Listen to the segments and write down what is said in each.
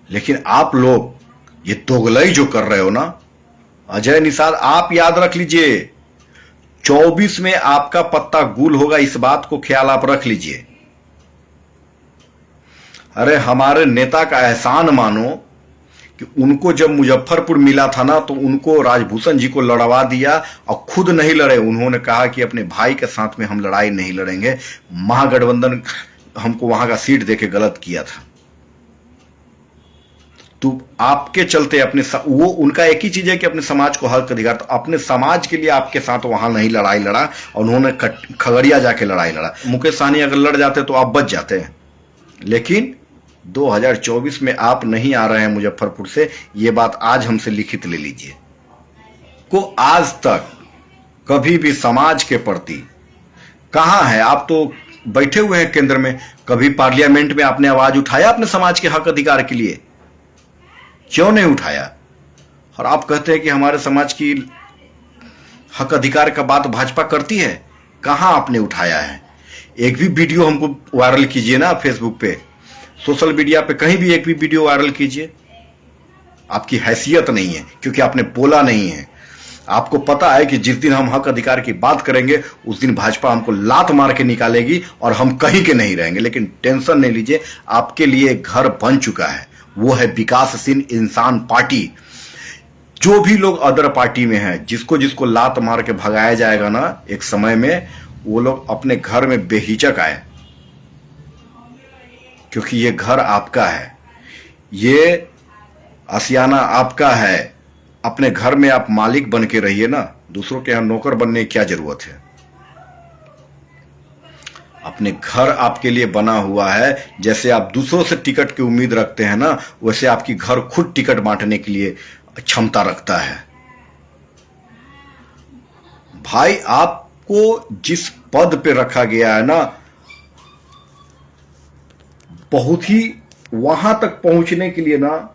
लेकिन आप लोग ये दोगलई जो कर रहे हो ना, अजय निषाद, आप याद रख लीजिए 24 में आपका पत्ता गुल होगा, इस बात को ख्याल आप रख लीजिए। अरे हमारे नेता का एहसान मानो कि उनको जब मुजफ्फरपुर मिला था ना, तो उनको राजभूषण जी को लड़वा दिया और खुद नहीं लड़े। उन्होंने कहा कि अपने भाई के साथ में हम लड़ाई नहीं लड़ेंगे, महागठबंधन हमको वहां का सीट देके गलत किया था। तो आपके चलते वो उनका एक ही चीज है कि अपने समाज को हक अधिकार, तो अपने समाज के लिए आपके साथ वहां नहीं लड़ाई लड़ा और उन्होंने खगड़िया जाके लड़ाई लड़ा। मुकेश सहनी अगर लड़ जाते तो आप बच जाते हैं, लेकिन 2024 में आप नहीं आ रहे हैं मुजफ्फरपुर से, ये बात आज हमसे लिखित ले लीजिए। को आज तक कभी भी समाज के प्रति कहां है, आप तो बैठे हुए हैं केंद्र में, कभी पार्लियामेंट में आपने आवाज उठाया अपने समाज के हक अधिकार के लिए? क्यों नहीं उठाया? और आप कहते हैं कि हमारे समाज की हक अधिकार का बात भाजपा करती है, कहां आपने उठाया है? एक भी वीडियो हमको वायरल कीजिए ना, फेसबुक पे, सोशल मीडिया पे कहीं भी एक भी वीडियो वायरल कीजिए। आपकी हैसियत नहीं है, क्योंकि आपने बोला नहीं है। आपको पता है कि जिस दिन हम हक अधिकार की बात करेंगे उस दिन भाजपा हमको लात मार के निकालेगी और हम कहीं के नहीं रहेंगे। लेकिन टेंशन नहीं लीजिए, आपके लिए घर बन चुका है, वो है विकासशील इंसान पार्टी। जो भी लोग अदर पार्टी में हैं, जिसको जिसको लात मार के भगाया जाएगा ना एक समय में, वो लोग अपने घर में बेहिचक आए, क्योंकि ये घर आपका है, ये आशियाना आपका है। अपने घर में आप मालिक बन के रहिए ना, दूसरों के यहां नौकर बनने की क्या जरूरत है? अपने घर आपके लिए बना हुआ है। जैसे आप दूसरों से टिकट की उम्मीद रखते हैं ना, वैसे आपकी घर खुद टिकट बांटने के लिए क्षमता रखता है। भाई, आपको जिस पद पे रखा गया है ना, बहुत ही वहां तक पहुंचने के लिए ना,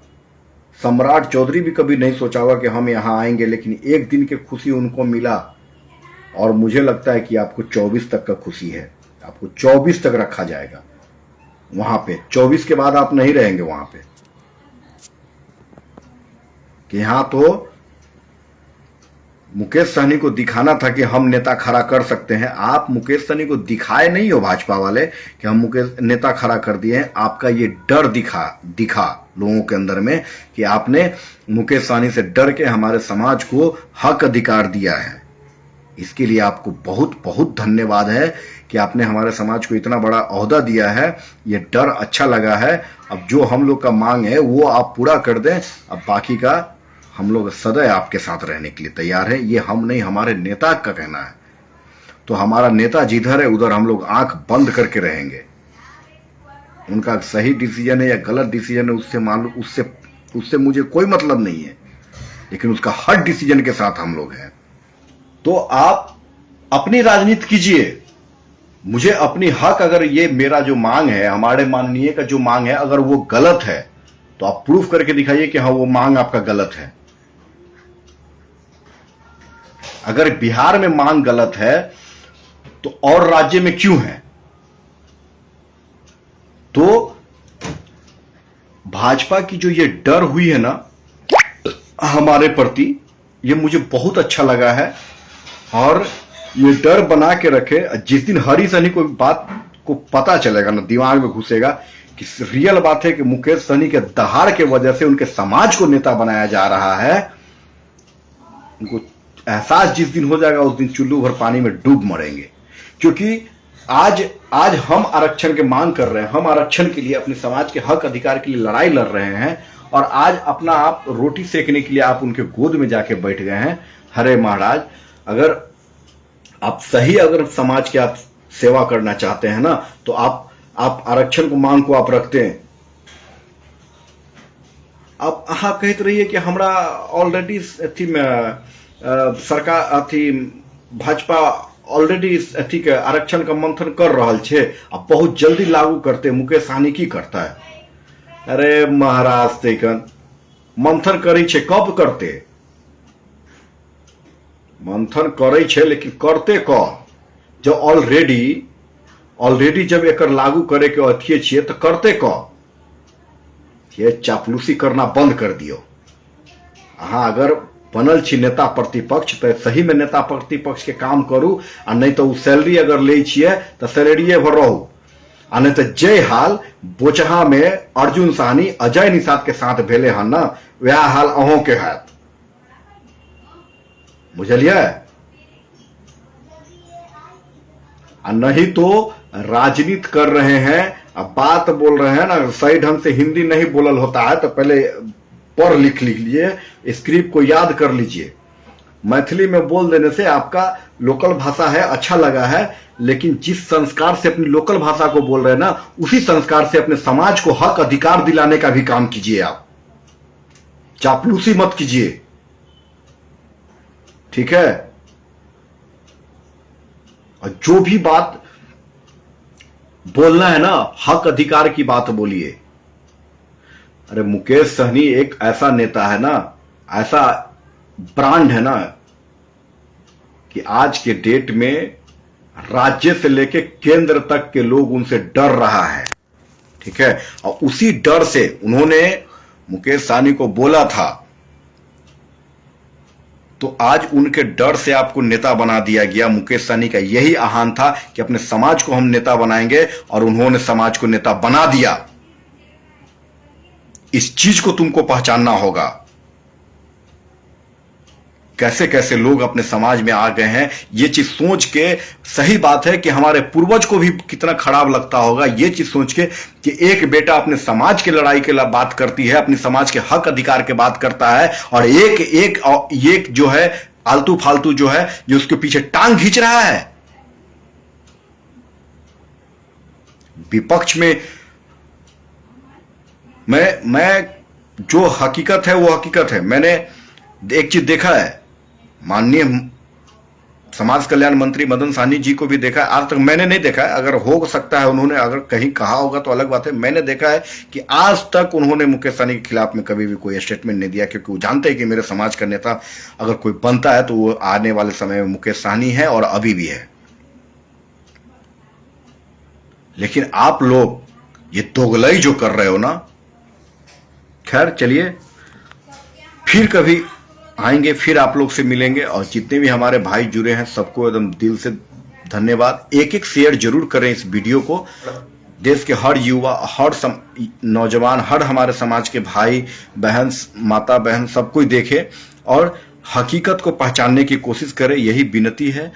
सम्राट चौधरी भी कभी नहीं सोचा होगा कि हम यहां आएंगे, लेकिन एक दिन की खुशी उनको मिला। और मुझे लगता है कि आपको 24 तक का खुशी है, आपको 24 तक रखा जाएगा वहां पे। 24 के बाद आप नहीं रहेंगे वहां पे, कि यहां तो मुकेश सहनी को दिखाना था कि हम नेता खड़ा कर सकते हैं। आप मुकेश सहनी को दिखाए नहीं हो भाजपा वाले कि हम मुकेश नेता खड़ा कर दिए हैं। आपका ये डर दिखा लोगों के अंदर में कि आपने मुकेश सहनी से डर के हमारे समाज को हक अधिकार दिया है। इसके लिए आपको बहुत बहुत धन्यवाद है कि आपने हमारे समाज को इतना बड़ा ओहदा दिया है। ये डर अच्छा लगा है। अब जो हम लोग का मांग है वो आप पूरा कर दें, अब बाकी का हम लोग सदैव आपके साथ रहने के लिए तैयार है। ये हम नहीं, हमारे नेता का कहना है। तो हमारा नेता जिधर है उधर हम लोग आंख बंद करके रहेंगे। उनका सही डिसीजन है या गलत डिसीजन है, उससे मालूम, उससे मुझे कोई मतलब नहीं है, लेकिन उसका हर डिसीजन के साथ हम लोग हैं। तो आप अपनी राजनीति कीजिए। मुझे अपनी हक, अगर ये मेरा जो मांग है, हमारे माननीय का जो मांग है, अगर वो गलत है तो आप प्रूफ करके दिखाइए कि हाँ वो मांग आपका गलत है। अगर बिहार में मांग गलत है तो और राज्य में क्यों है? तो भाजपा की जो ये डर हुई है ना हमारे प्रति, ये मुझे बहुत अच्छा लगा है। और ये डर बना के रखे। जिस दिन हरी सहनी को बात को पता चलेगा ना, दिमाग में घुसेगा कि रियल बात है कि मुकेश सहनी के दहाड़ के वजह से उनके समाज को नेता बनाया जा रहा है, उनको एहसास जिस दिन हो जाएगा उस दिन चुल्लू भर पानी में डूब मरेंगे। क्योंकि आज हम आरक्षण की मांग कर रहे हैं, हम आरक्षण के लिए, अपने समाज के हक अधिकार के लिए लड़ाई लड़ रहे हैं, और आज अपना आप रोटी सेकने के लिए आप उनके गोद में जाके बैठ गए हैं। हरे महाराज, अगर आप सही, अगर समाज के आप सेवा करना चाहते हैं ना, तो आप आरक्षण को मांग को आप रखते हैं। आप कहते रहिए कि हमरा ऑलरेडी अथी में सरकार अथी भाजपा ऑलरेडी अथी के आरक्षण का मंथन कर रहा छे, अब बहुत जल्दी लागू करते। मुकेश सहनी की करता है? अरे महाराज, तेकन मंथन करे छे, कब करते? मंथन करे छे, लेकिन करते कब? जब ऑलरेडी जब एकर लागू करे के अथिये छिए तो करते कब? ये चापलूसी करना बंद कर दियो। हाँ, अगर बनल छी नेता प्रतिपक्ष तो सही में नेता प्रतिपक्ष के काम करू, आ नहीं तो सैलरी अगर ले छिए तो सैलरिए भर रहू, आ नहीं तो जय हाल बोचहा में अर्जुन साहनी अजय निषाद के साथ भेले हन ना, वह हाल अहों के हैत। बुझलिए? नहीं तो राजनीति कर रहे हैं, अब बात बोल रहे हैं ना, सही ढंग से हिंदी नहीं बोलल होता है तो पहले पढ़ लिख लीजिए, स्क्रिप्ट को याद कर लीजिए। मैथिली में बोल देने से आपका लोकल भाषा है, अच्छा लगा है, लेकिन जिस संस्कार से अपनी लोकल भाषा को बोल रहे हैं ना, उसी संस्कार से अपने समाज को हक अधिकार दिलाने का भी काम कीजिए। आप चापलूसी मत कीजिए, ठीक है? और जो भी बात बोलना है ना, हक अधिकार की बात बोलिए। अरे मुकेश सहनी एक ऐसा नेता है ना, ऐसा ब्रांड है ना, कि आज के डेट में राज्य से लेके केंद्र तक के लोग उनसे डर रहा है, ठीक है? और उसी डर से उन्होंने मुकेश सहनी को बोला था, तो आज उनके डर से आपको नेता बना दिया गया। मुकेश सहनी का यही आह्वान था कि अपने समाज को हम नेता बनाएंगे, और उन्होंने समाज को नेता बना दिया। इस चीज को तुमको पहचानना होगा। कैसे कैसे लोग अपने समाज में आ गए हैं, ये चीज सोच के, सही बात है कि हमारे पूर्वज को भी कितना खराब लगता होगा ये चीज सोच के कि एक बेटा अपने समाज की लड़ाई के लिए बात करती है, अपनी समाज के हक अधिकार के बात करता है, और एक जो है आलतू फालतू जो है, जो उसके पीछे टांग खींच रहा है। विपक्ष में मैं जो हकीकत है वो हकीकत है। मैंने एक चीज देखा है, माननीय समाज कल्याण मंत्री मदन सहनी जी को भी देखा है, आज तक मैंने नहीं देखा है, अगर हो सकता है उन्होंने अगर कहीं कहा होगा तो अलग बात है। मैंने देखा है कि आज तक उन्होंने मुकेश सहनी के खिलाफ में कभी भी कोई स्टेटमेंट नहीं दिया, क्योंकि वो जानते हैं कि मेरे समाज का नेता अगर कोई बनता है तो वो आने वाले समय में मुकेश सहनी है, और अभी भी है। लेकिन आप लोग ये दोगलई जो कर रहे हो ना, खैर चलिए, फिर कभी आएंगे, फिर आप लोग से मिलेंगे। और जितने भी हमारे भाई जुड़े हैं सबको एकदम दिल से धन्यवाद। एक एक शेयर जरूर करें इस वीडियो को, देश के हर युवा, हर नौजवान, हर हमारे समाज के भाई बहन, माता बहन सब कोई देखे और हकीकत को पहचानने की कोशिश करे, यही विनती है।